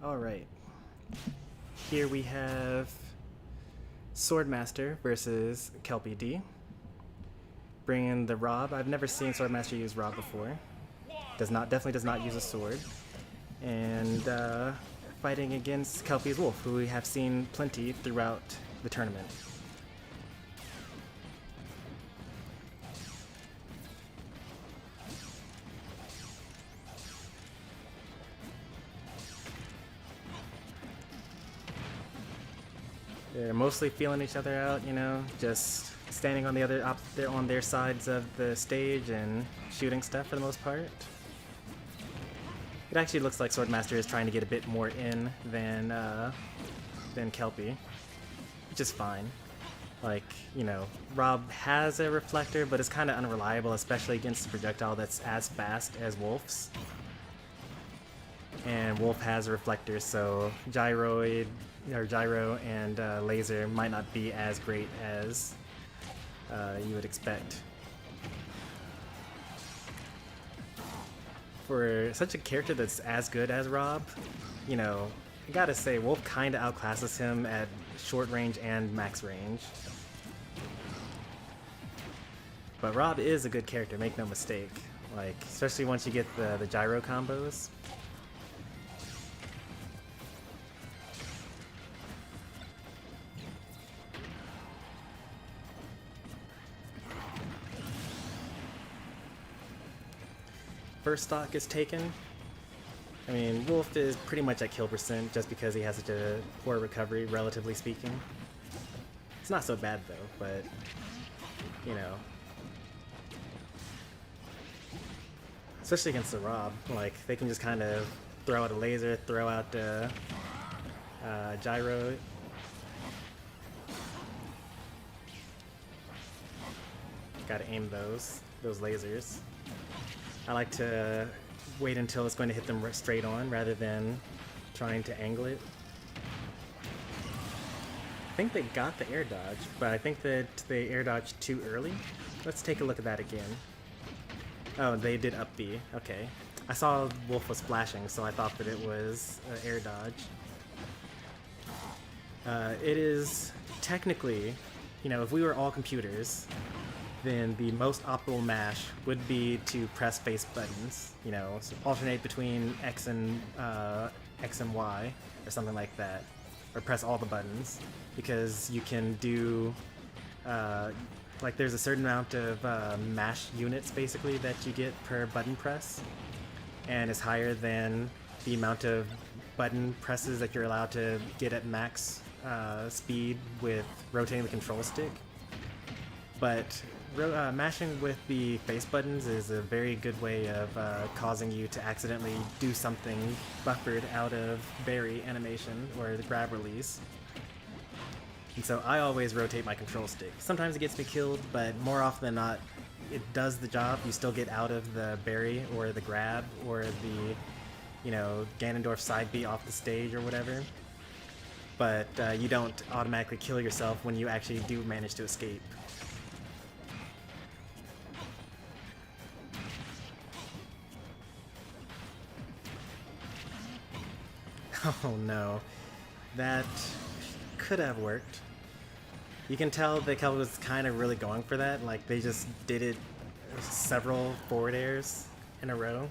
Alright. Here we have Swordmstr versus Kelpie D. Bringing the R.OB. I've never seen Swordmstr use R.OB before. Definitely does not use a sword. And fighting against Kelpie's Wolf, who we have seen plenty throughout the tournament. They're mostly feeling each other out, you know, just standing on their sides of the stage and shooting stuff for the most part. It actually looks like Swordmstr is trying to get a bit more in than Kelpie, which is fine. Like, you know, R.OB has a reflector, but it's kind of unreliable, especially against a projectile that's as fast as Wolf's. And Wolf has a reflector, so gyro and laser might not be as great as you would expect. For such a character that's as good as R.OB, you know, I gotta say, Wolf kinda outclasses him at short range and max range. But R.OB is a good character, make no mistake. Like, especially once you get the gyro combos. First stock is taken. I mean, Wolf is pretty much at kill percent just because he has such a poor recovery, relatively speaking. It's not so bad though, but, you know. Especially against the R.OB, like, they can just kind of throw out a laser, throw out gyro. Gotta aim those lasers. I like to wait until it's going to hit them straight on rather than trying to angle it. I think they got the air dodge, but I think that they air dodged too early. Let's take a look at that again. Oh, they did up B. Okay. I saw Wolf was splashing, so I thought that it was air dodge. It is technically, you know, if we were all computers, then the most optimal mash would be to press face buttons, you know, so alternate between X and Y or something like that, or press all the buttons, because you can do like there's a certain amount of mash units basically that you get per button press, and it's higher than the amount of button presses that you're allowed to get at max speed with rotating the control stick. But mashing with the face buttons is a very good way of causing you to accidentally do something buffered out of berry animation or the grab release. And so I always rotate my control stick. Sometimes it gets me killed, but more often than not, it does the job. You still get out of the berry or the grab or the, you know, Ganondorf side B off the stage or whatever. But you don't automatically kill yourself when you actually do manage to escape. Oh no, that could have worked. You can tell that Kelpie was kind of really going for that, like they just did it several forward airs in a row.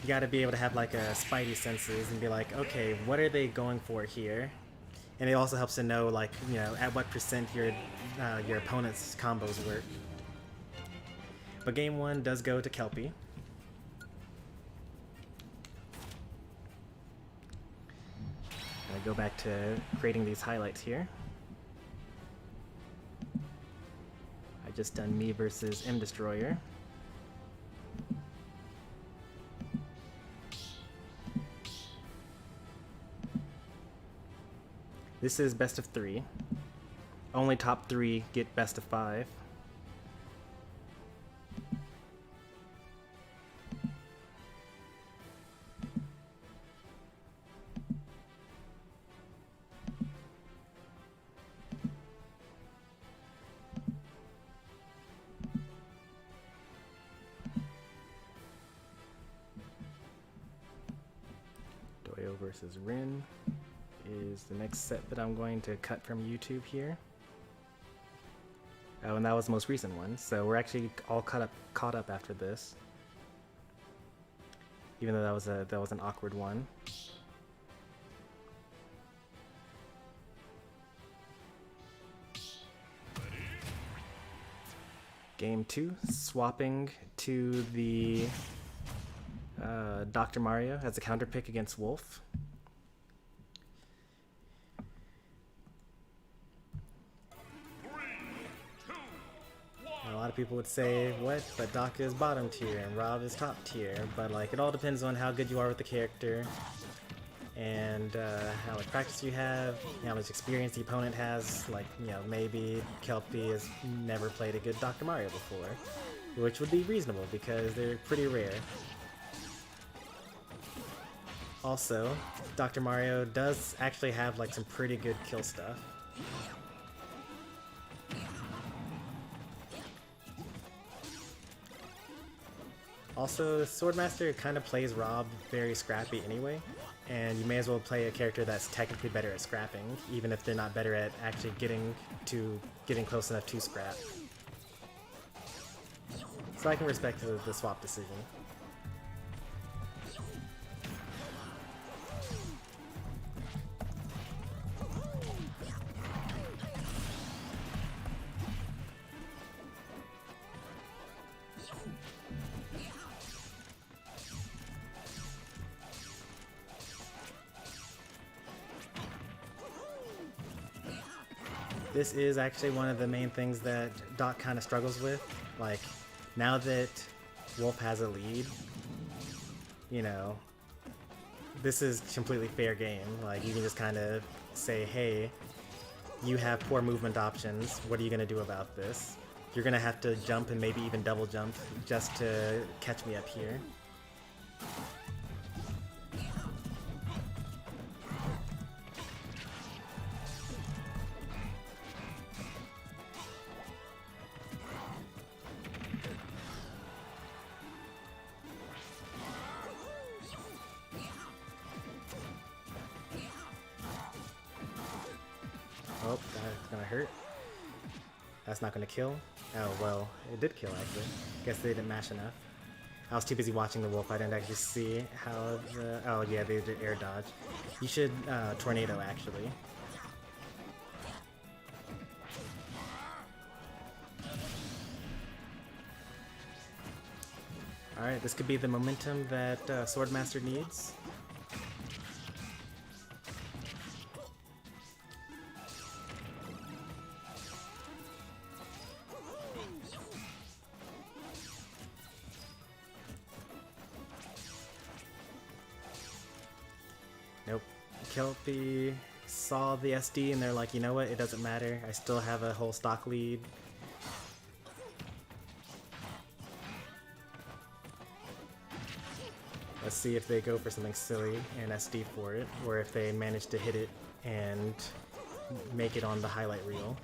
You gotta be able to have like a spidey senses and be like, okay, what are they going for here? And it also helps to know, like, you know, at what percent your opponent's combos work. But game one does go to Kelpie. I go back to creating these highlights here. I just done me versus M Destroyer. This is best of 3. Only top 3 get best of 5. versus Rin is the next set that I'm going to cut from YouTube here. Oh, and that was the most recent one, so we're actually all caught up after this. Even though that was an awkward one. Game 2, swapping to the Dr. Mario as a counter pick against Wolf. A lot of people would say, what? But Doc is bottom tier and R.OB is top tier. But like, it all depends on how good you are with the character, and how much practice you have, how much experience the opponent has. Like, you know, maybe Kelpie has never played a good Dr. Mario before, which would be reasonable because they're pretty rare. Also, Dr. Mario does actually have like some pretty good kill stuff. Also, Swordmstr kind of plays R.OB very scrappy anyway, and you may as well play a character that's technically better at scrapping, even if they're not better at actually getting close enough to scrap. So I can respect the swap decision. This is actually one of the main things that Doc kind of struggles with. Like, now that Wolf has a lead, you know, this is completely fair game. Like, you can just kind of say, hey, you have poor movement options, what are you going to do about this? You're going to have to jump and maybe even double jump just to catch me up here. Oh, that's gonna hurt. That's not gonna kill. Oh, well, it did kill actually. Guess they didn't mash enough. I was too busy watching the Wolf, I didn't actually see how the... Oh yeah, they did air dodge. You should tornado actually. Alright, this could be the momentum that Swordmstr needs. Nope. Kelpie saw the SD and they're like, you know what, it doesn't matter. I still have a whole stock lead. Let's see if they go for something silly and SD for it, or if they manage to hit it and make it on the highlight reel.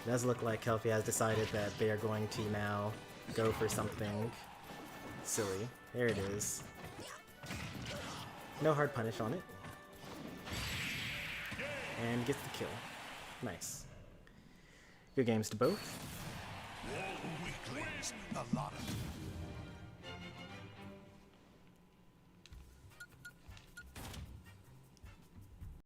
It does look like Kelpie has decided that they are going to now go for something silly. There it is. No hard punish on it. And gets the kill. Nice. Good games to both. A lot of